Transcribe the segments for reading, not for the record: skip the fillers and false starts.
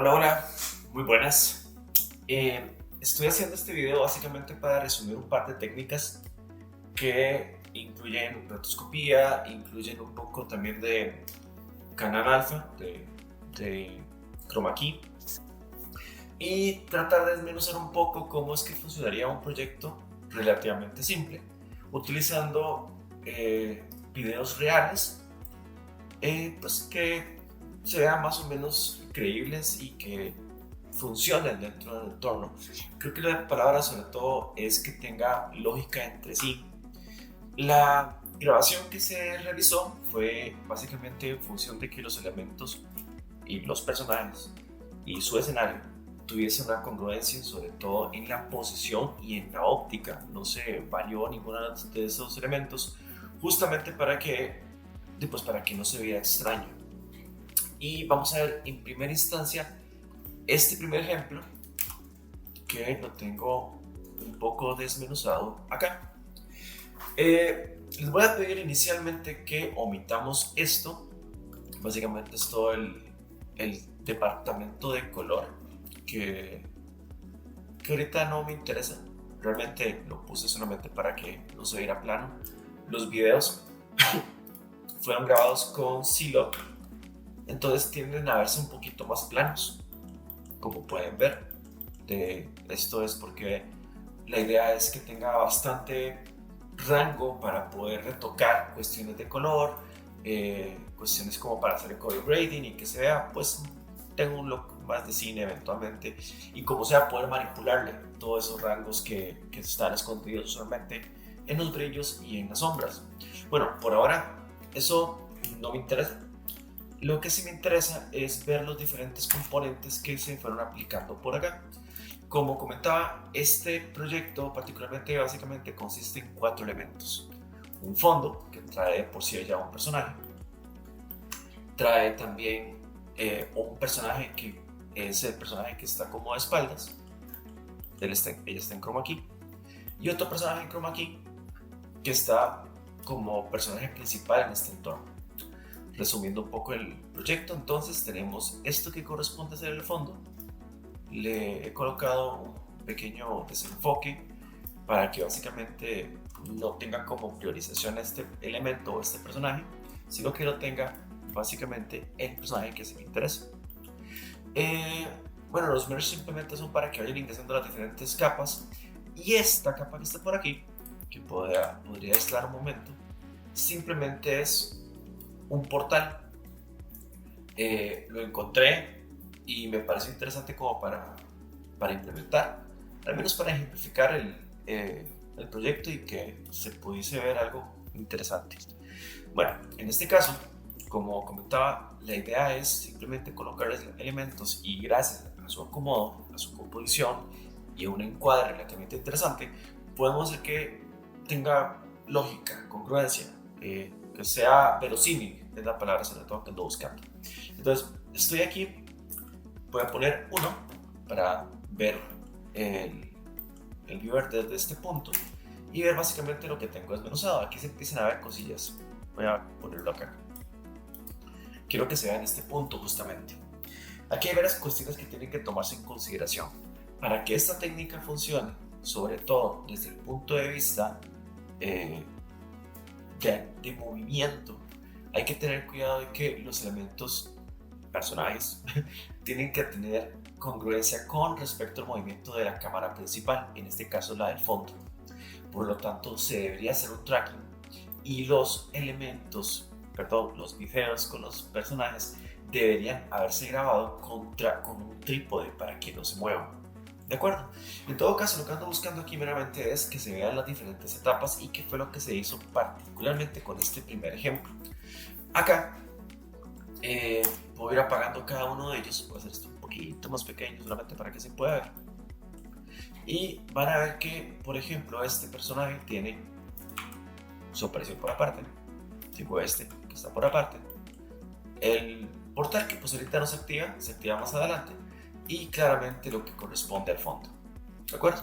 Hola, hola, muy buenas. Estoy haciendo este video básicamente para resumir un par de técnicas que incluyen rotoscopía, incluyen un poco también de canal alfa, de chroma key, y tratar de desmenuzar un poco cómo es que funcionaría un proyecto relativamente simple, utilizando videos reales, pues que sean más o menos creíbles y que funcionen dentro del entorno. Creo que la palabra sobre todo es que tenga lógica entre sí. La grabación que se realizó fue básicamente en función de que los elementos y los personajes y su escenario tuviesen una congruencia, sobre todo en la posición y en la óptica. No se varió ninguno de esos elementos justamente para que no se viera extraño. Y vamos a ver en primera instancia este primer ejemplo, que lo tengo un poco desmenuzado acá. Les voy a pedir inicialmente que omitamos esto. Básicamente es todo el departamento de color que ahorita no me interesa. Realmente lo puse solamente para que no se viera plano. Los videos fueron grabados con C-Log, entonces tienden a verse un poquito más planos, como pueden ver. Esto es porque la idea es que tenga bastante rango para poder retocar cuestiones de color, cuestiones como para hacer el color grading y que se vea, pues, tengo un look más de cine eventualmente, y como sea poder manipularle todos esos rangos que están escondidos solamente en los brillos y en las sombras. Bueno, por ahora eso no me interesa. Lo que sí me interesa es ver los diferentes componentes que se fueron aplicando por acá. Como comentaba, este proyecto particularmente básicamente consiste en 4 elementos. Un fondo, que trae por sí ya un personaje. Trae también un personaje que es el personaje que está como de espaldas. Ella está en chroma key. Y otro personaje en chroma key que está como personaje principal en este entorno. Resumiendo un poco el proyecto, entonces tenemos esto que corresponde a ser el fondo. Le he colocado un pequeño desenfoque para que básicamente no tenga como priorización este elemento o este personaje, sino que lo tenga básicamente el personaje que se me interesa. Bueno, los merges simplemente son para que vayan ingresando las diferentes capas, y esta capa que está por aquí, que podría aislar un momento, simplemente es un portal. Lo encontré y me parece interesante como para implementar, al menos para ejemplificar el proyecto y que se pudiese ver algo interesante. Bueno, en este caso, como comentaba, la idea es simplemente colocar elementos y gracias a su acomodo, a su composición y a un encuadre relativamente interesante, podemos hacer que tenga lógica, congruencia, que sea verosímil, es la palabra sobre todo que ando buscando. Entonces, estoy aquí, voy a poner 1 para ver el viewer desde este punto y ver básicamente lo que tengo desmenuzado. Aquí se empiezan a ver cosillas. Voy a ponerlo acá. Quiero que se vea en este punto justamente. Aquí hay varias cuestiones que tienen que tomarse en consideración. Para que esta técnica funcione, sobre todo desde el punto de vista de movimiento, hay que tener cuidado de que los elementos, personajes, tienen que tener congruencia con respecto al movimiento de la cámara principal, en este caso la del fondo. Por lo tanto, se debería hacer un tracking y los elementos, perdón, los videos con los personajes deberían haberse grabado con un trípode para que no se muevan. ¿De acuerdo? En todo caso, lo que ando buscando aquí meramente es que se vean las diferentes etapas y qué fue lo que se hizo particularmente con este primer ejemplo. Acá puedo ir apagando cada uno de ellos, voy a hacer esto un poquito más pequeño solamente para que se pueda ver. Y van a ver que, por ejemplo, este personaje tiene su aparición por aparte, tipo este que está por aparte, el portal que pues ahorita no se activa más adelante, y claramente lo que corresponde al fondo. ¿De acuerdo?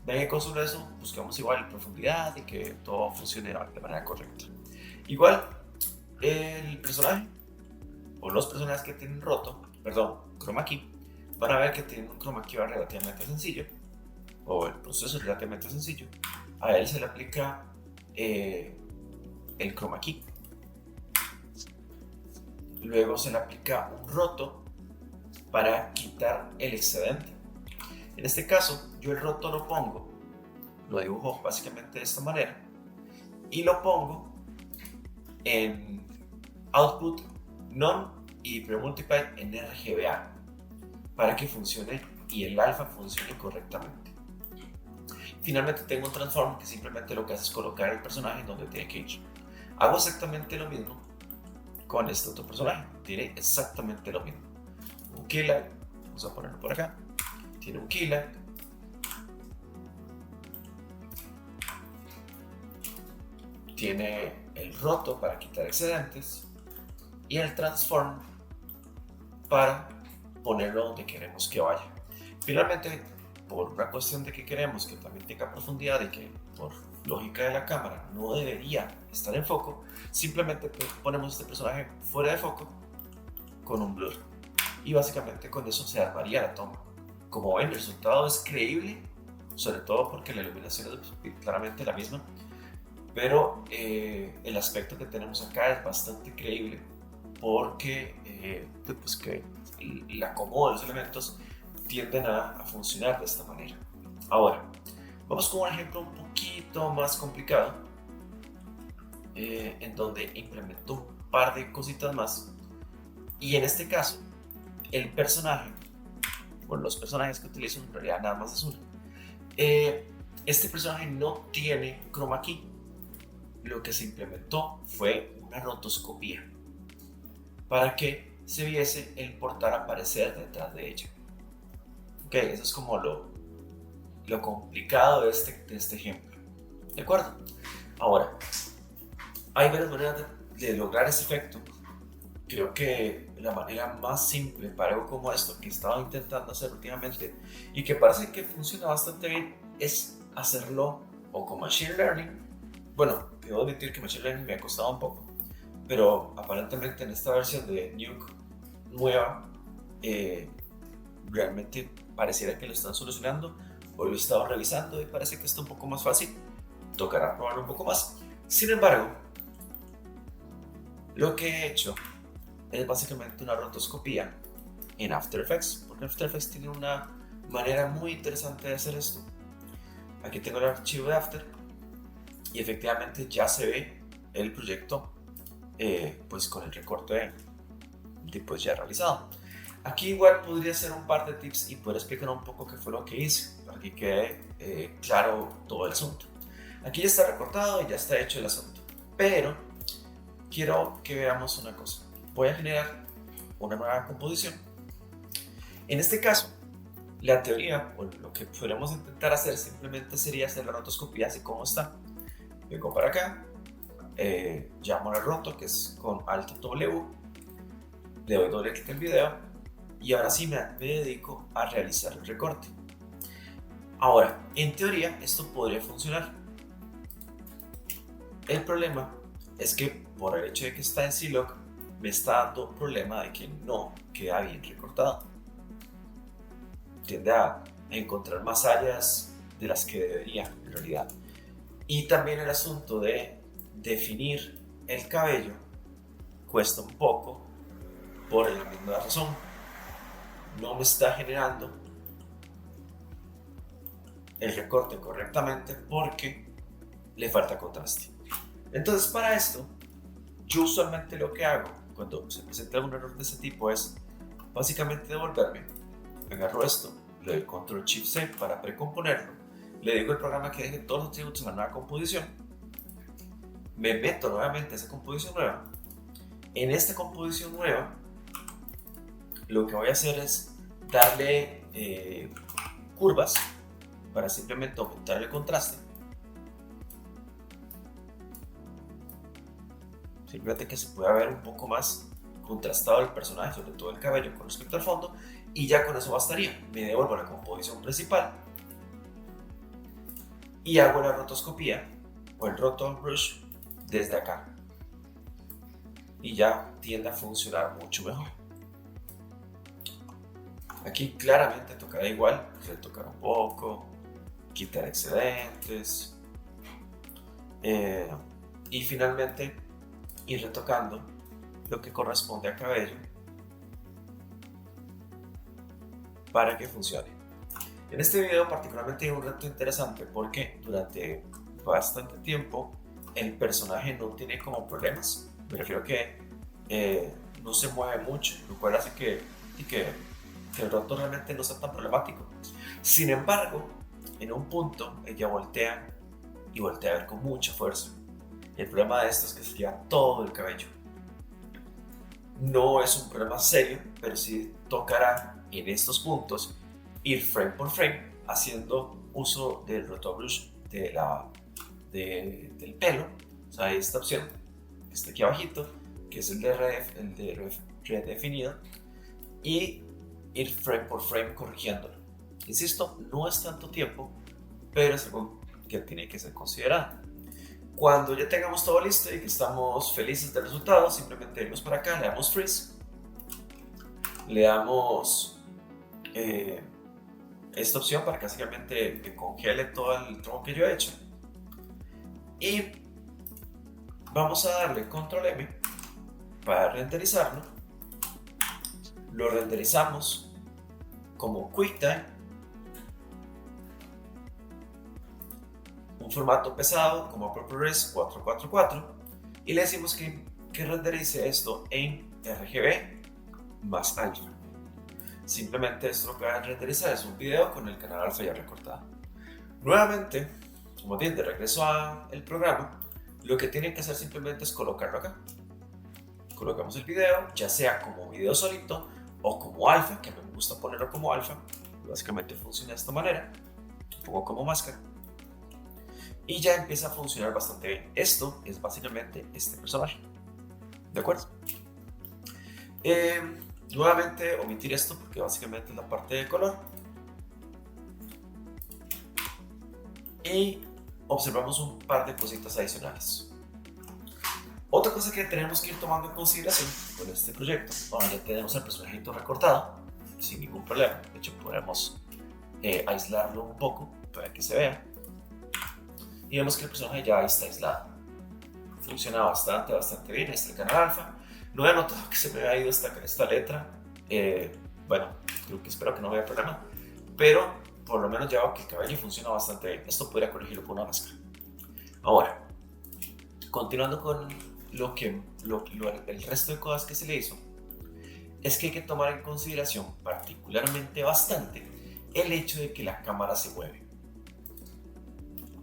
Ven que con solo eso buscamos igual profundidad y que todo funcione de manera correcta. Igual, el personaje o los personajes que tienen chroma key van a ver que tienen un chroma key relativamente sencillo, o el proceso es relativamente sencillo. A él se le aplica el chroma key. Luego se le aplica un roto para quitar el excedente. En este caso, yo el roto lo pongo, lo dibujo básicamente de esta manera y lo pongo en output none y premultiply en RGBA para que funcione y el alfa funcione correctamente. Finalmente tengo un transform que simplemente lo que hace es colocar el personaje donde tiene que ir. Hago exactamente lo mismo con este otro personaje, tiene exactamente lo mismo. Un keylight, vamos a ponerlo por acá, tiene un keylight, tiene el roto para quitar excedentes y el transform para ponerlo donde queremos que vaya. Finalmente, por una cuestión de que queremos que también tenga profundidad y que por lógica de la cámara no debería estar en foco, simplemente ponemos este personaje fuera de foco con un blur y básicamente con eso se armaría la toma. Como ven, el resultado es creíble, sobre todo porque la iluminación es claramente la misma, pero el aspecto que tenemos acá es bastante creíble porque pues que el acomodo de los elementos tienden a funcionar de esta manera. Ahora, vamos con un ejemplo un poquito más complicado en donde implemento un par de cositas más y en este caso el personaje, bueno, los personajes que utilizo en realidad nada más es uno. Este personaje no tiene chroma key. Lo que se implementó fue una rotoscopía para que se viese el portal aparecer detrás de ella. Ok, eso es como lo complicado de este ejemplo. ¿De acuerdo? Ahora, hay varias maneras de lograr ese efecto. Creo que la manera más simple para algo como esto que he estado intentando hacer últimamente y que parece que funciona bastante bien es hacerlo o con Machine Learning. Bueno, debo admitir que Machine Learning me ha costado un poco, pero aparentemente en esta versión de Nuke nueva realmente pareciera que lo están solucionando. Hoy lo he estado revisando y parece que está un poco más fácil. Tocará probarlo un poco más. Sin embargo, lo que he hecho es básicamente una rotoscopía en After Effects, porque After Effects tiene una manera muy interesante de hacer esto. Aquí tengo el archivo de After y efectivamente ya se ve el proyecto pues con el recorte pues ya realizado. Aquí igual podría hacer un par de tips y poder explicar un poco qué fue lo que hice para que quede claro todo el asunto. Aquí ya está recortado y ya está hecho el asunto, pero quiero que veamos una cosa. Voy a generar una nueva composición. En este caso, la teoría, o lo que podríamos intentar hacer simplemente sería hacer la rotoscopía así como está. Vengo para acá, llamo al roto, que es con Alt W, le doy doble clic al video y ahora sí me dedico a realizar el recorte. Ahora, en teoría, esto podría funcionar. El problema es que por el hecho de que está en C-Log, me está dando problema de que no queda bien recortado. Tiende a encontrar más áreas de las que debería en realidad. Y también el asunto de definir el cabello cuesta un poco por la misma razón. No me está generando el recorte correctamente porque le falta contraste. Entonces para esto, yo usualmente lo que hago cuando se presenta algún error de ese tipo es básicamente devolverme, agarro esto, le doy Ctrl Shift C para precomponerlo, le digo al programa que deje todos los atributos en la nueva composición, me meto nuevamente a esa composición nueva. En esta composición nueva, lo que voy a hacer es darle curvas para simplemente aumentar el contraste. Simplemente que se pueda ver un poco más contrastado el personaje, sobre todo el cabello con respecto al fondo, y ya con eso bastaría. Me devuelvo a la composición principal y hago la rotoscopía o el roto brush desde acá y ya tiende a funcionar mucho mejor. Aquí claramente tocará igual retocar un poco, quitar excedentes y finalmente ir retocando lo que corresponde a cabello para que funcione. En este video particularmente hay un reto interesante porque durante bastante tiempo el personaje no tiene como problemas. Me refiero a que no se mueve mucho, lo cual hace que el reto realmente no sea tan problemático. Sin embargo, en un punto ella voltea y voltea a ver con mucha fuerza. El problema de esto es que se lleva todo el cabello. No es un problema serio, pero sí tocará en estos puntos ir frame por frame haciendo uso del rotobrush del pelo. O sea, esta opción que está aquí abajito, que es el de redefinido, y ir frame por frame corrigiéndolo. Insisto, no es tanto tiempo, pero es algo que tiene que ser considerado. Cuando ya tengamos todo listo y que estamos felices del resultado, simplemente venimos para acá, le damos freeze, le damos esta opción para que básicamente me congele todo el tronco que yo he hecho, y vamos a darle control M para renderizarlo. Lo renderizamos como QuickTime, un formato pesado como ProRes 444, y le decimos que renderice esto en RGB más alfa. Simplemente esto lo que va a renderizar es un video con el canal alfa ya recortado. Nuevamente, como bien de regreso al programa, lo que tienen que hacer simplemente es colocarlo acá. Colocamos el video, ya sea como video solito o como alfa, que a mí me gusta ponerlo como alfa. Básicamente funciona de esta manera, un poco como máscara, y ya empieza a funcionar bastante bien. Esto es básicamente este personaje, ¿de acuerdo? Nuevamente omitir esto porque básicamente es la parte de color, y observamos un par de cositas adicionales. Otra cosa que tenemos que ir tomando en consideración con este proyecto, ahora ya tenemos el personajito recortado sin ningún problema. De hecho podemos aislarlo un poco para que se vea, y vemos que el personaje ya está aislado. Funciona bastante bien. Este es el canal alfa. No he notado que se me haya ido esta letra. Bueno, espero que no haya problema, pero por lo menos ya veo que el cabello funciona bastante bien. Esto podría corregirlo con una máscara. Ahora, continuando con el resto de cosas que se le hizo, es que hay que tomar en consideración particularmente bastante el hecho de que la cámara se mueve.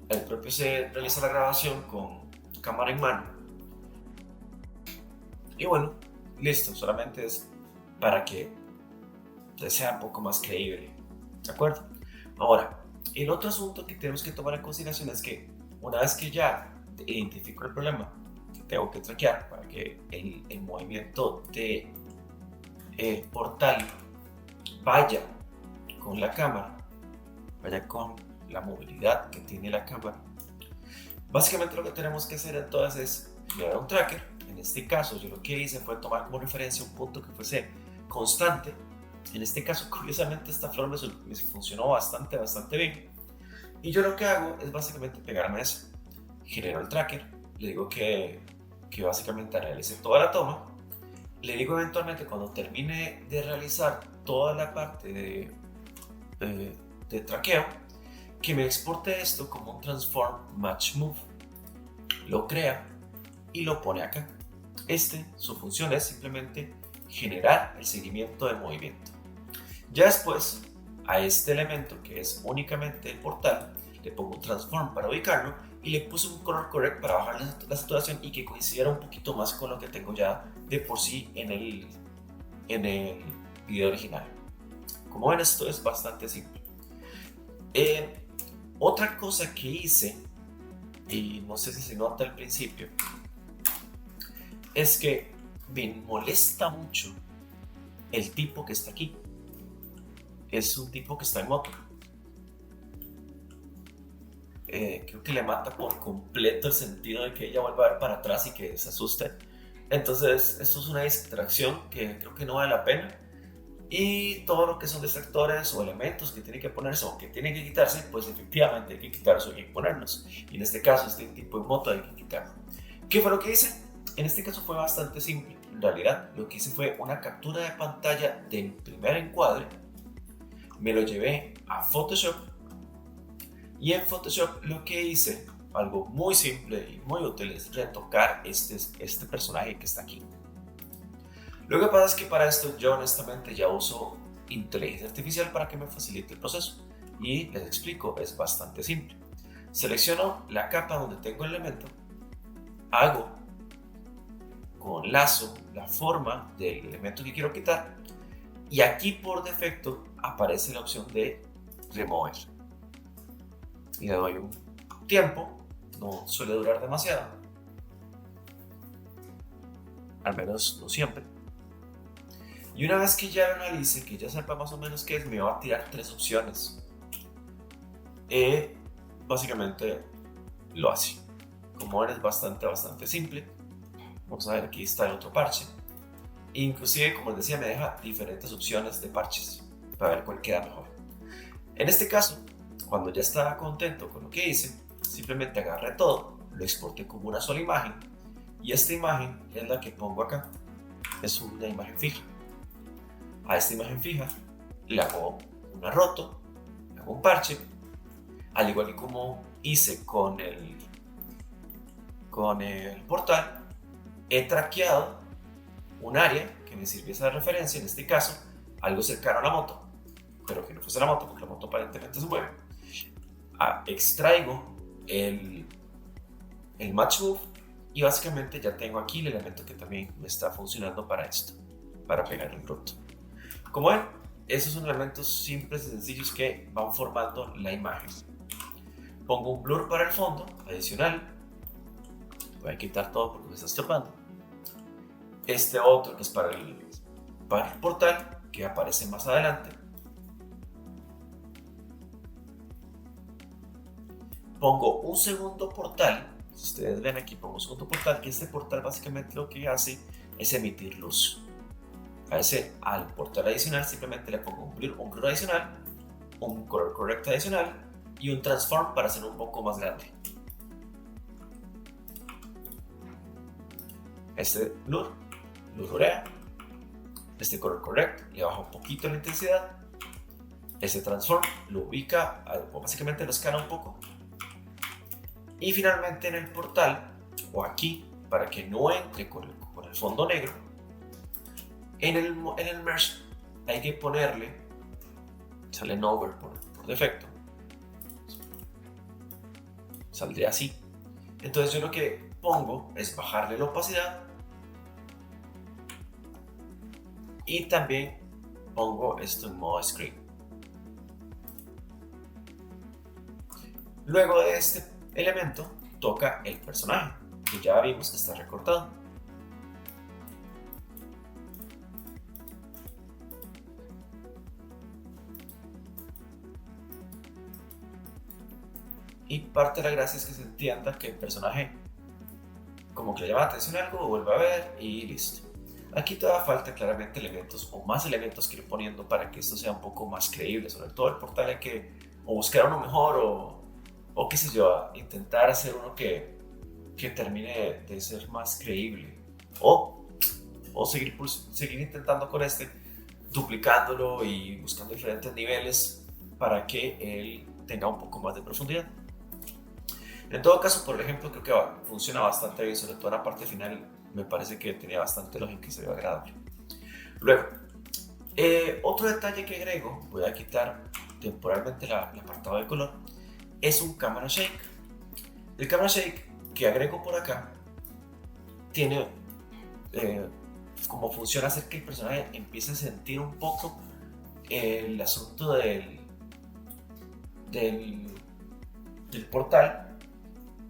El propio se realiza la grabación con cámara en mano, y bueno, listo, solamente es para que sea un poco más creíble, ¿de acuerdo? Ahora, el otro asunto que tenemos que tomar en consideración es que una vez que ya identifico el problema que tengo que traquear para que el movimiento de portal vaya con la cámara, vaya con la movilidad que tiene la cámara, básicamente lo que tenemos que hacer entonces es crear un tracker. En este caso yo lo que hice fue tomar como referencia un punto que fuese constante. En este caso, curiosamente, esta flor me funcionó bastante bien, y yo lo que hago es básicamente pegarme a eso. Genero el tracker, le digo que básicamente realice toda la toma, le digo eventualmente cuando termine de realizar toda la parte de traqueo, que me exporte esto como un transform match move. Lo crea y lo pone acá. Su función es simplemente generar el seguimiento de movimiento. Ya después, a este elemento que es únicamente el portal, le pongo un transform para ubicarlo y le puse un color correct para bajar la saturación y que coincidiera un poquito más con lo que tengo ya de por sí en el video original. Como ven, esto es bastante simple. Otra cosa que hice, y no sé si se nota al principio, es que me molesta mucho el tipo que está aquí. Es un tipo que está en moto. Creo que le mata por completo el sentido de que ella vuelva a ver para atrás y que se asuste. Entonces esto es una distracción que creo que no vale la pena. Y todo lo que son distractores o elementos que tienen que ponerse o que tienen que quitarse, pues efectivamente hay que quitarlos o hay que ponerlos. Y en este caso, este tipo de moto hay que quitarlo. ¿Qué fue lo que hice? En este caso fue bastante simple. En realidad, lo que hice fue una captura de pantalla del primer encuadre, me lo llevé a Photoshop y en Photoshop lo que hice, algo muy simple y muy útil, es retocar este personaje que está aquí. Lo que pasa es que para esto yo honestamente ya uso inteligencia artificial para que me facilite el proceso. Y les explico, es bastante simple. Selecciono la capa donde tengo el elemento, hago con lazo la forma del elemento que quiero quitar y aquí por defecto aparece la opción de remover. Y le doy un tiempo, no suele durar demasiado, al menos no siempre. Y una vez que ya lo analice, que ya sepa más o menos qué es, me va a tirar tres opciones. Básicamente lo hace. Como ven, es bastante simple. Vamos a ver, aquí está el otro parche. Inclusive, como les decía, me deja diferentes opciones de parches para ver cuál queda mejor. En este caso, cuando ya estaba contento con lo que hice, simplemente agarré todo, lo exporté como una sola imagen y esta imagen es la que pongo acá. Es una imagen fija. A esta imagen fija le hago una roto, le hago un parche, al igual que como hice con el portal, he traqueado un área que me sirviese de referencia, en este caso algo cercano a la moto, pero que no fuese la moto porque la moto aparentemente se mueve. Extraigo el match move y básicamente ya tengo aquí el elemento que también me está funcionando para esto, para pegar el roto. Como ven, esos son elementos simples y sencillos que van formando la imagen. Pongo un blur para el fondo adicional. Voy a quitar todo porque me está estorbando. Este otro que es para el portal, que aparece más adelante. Pongo un segundo portal. Si ustedes ven aquí, pongo un segundo portal, que este portal básicamente lo que hace es emitir luz. Al portal adicional simplemente le pongo un blur adicional, un color correct adicional y un transform para hacerlo un poco más grande. Este blur lo blurea, este color correct le baja un poquito la intensidad, este transform lo ubica, básicamente lo escala un poco, y finalmente en el portal o aquí, para que no entre con el fondo negro, en el merge hay que ponerle, sale en over por defecto, saldría así. Entonces yo lo que pongo es bajarle la opacidad y también pongo esto en modo screen. Luego de este elemento toca el personaje, que ya vimos que está recortado. Y parte de la gracia es que se entienda que el personaje como que le llama la atención algo, vuelve a ver y listo. Aquí todavía falta claramente elementos o más elementos que ir poniendo para que esto sea un poco más creíble. Sobre todo el portal hay que o buscar uno mejor o qué sé yo, intentar hacer uno que termine de ser más creíble. O seguir intentando con este, duplicándolo y buscando diferentes niveles para que él tenga un poco más de profundidad. En todo caso, por ejemplo, creo que funciona bastante bien, sobre todo en la parte final me parece que tenía bastante lógica y se ve agradable. Luego, otro detalle que agrego, voy a quitar temporalmente el apartado de color, es un camera shake. El camera shake que agrego por acá tiene como funciona hacer que el personaje empiece a sentir un poco el asunto del portal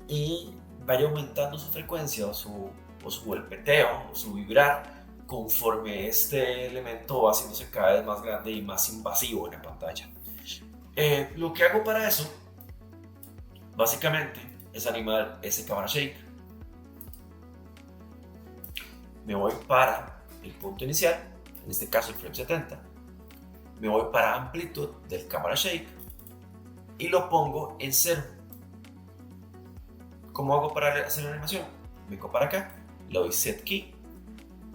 y vaya aumentando su frecuencia o su golpeteo o su vibrar conforme este elemento va haciéndose cada vez más grande y más invasivo en la pantalla. Lo que hago para eso básicamente es animar ese camera shake. Me voy para el punto inicial, en este caso el frame 70, me voy para amplitud del cámara shake y lo pongo en 0. ¿Cómo hago para hacer la animación? Vengo para acá, le doy set key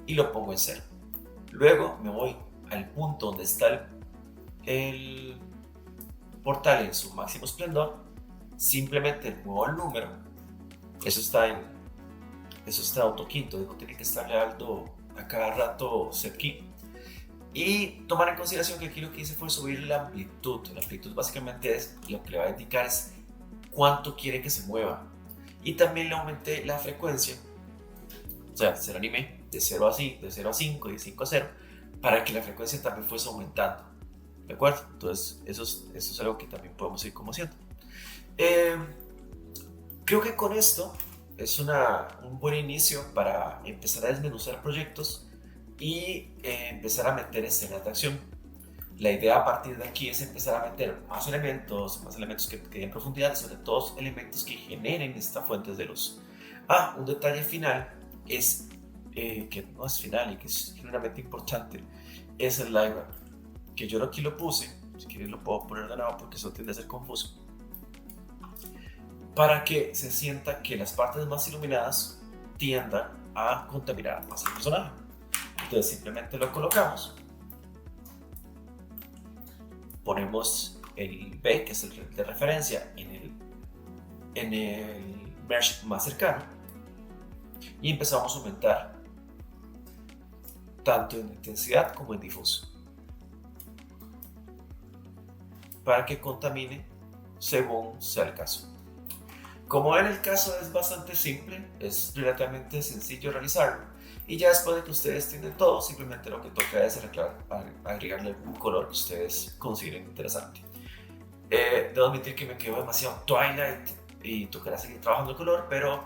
y lo pongo en 0. Luego me voy al punto donde está el portal en su máximo esplendor, simplemente muevo el número, eso está auto quinto, digo, tiene que estarle dando a cada rato set key. Y tomar en consideración que aquí lo que hice fue subir la amplitud. La amplitud básicamente es lo que le va a indicar es cuánto quiere que se mueva. Y también le aumenté la frecuencia, o sea, se lo animé de 0 a 5 y de 5 a 0, para que la frecuencia también fuese aumentando. ¿De acuerdo? Entonces, eso es algo que también podemos ir como haciendo. Creo que con esto es un buen inicio para empezar a desmenuzar proyectos y empezar a meter escenas de acción. La idea a partir de aquí es empezar a meter más elementos que den profundidad, sobre todo elementos que generen estas fuentes de luz. Un detalle final es, que no es final y que es generalmente importante, es el light wrap, que yo aquí lo puse, si quieren lo puedo poner de nuevo porque eso tiende a ser confuso, para que se sienta que las partes más iluminadas tiendan a contaminar más el personaje. Entonces simplemente lo colocamos, ponemos el B, que es el de referencia, en el mesh más cercano y empezamos a aumentar tanto en intensidad como en difuso para que contamine según sea el caso. Como en el caso es bastante simple, es relativamente sencillo realizarlo, y ya después de que ustedes tienen todo, simplemente lo que toca es agregarle algún color que ustedes consideren interesante. Debo admitir que me quedó demasiado Twilight y tocará seguir trabajando el color, pero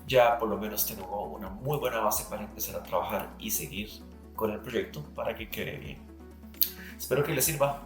ya por lo menos tengo una muy buena base para empezar a trabajar y seguir con el proyecto para que quede bien. Espero que les sirva.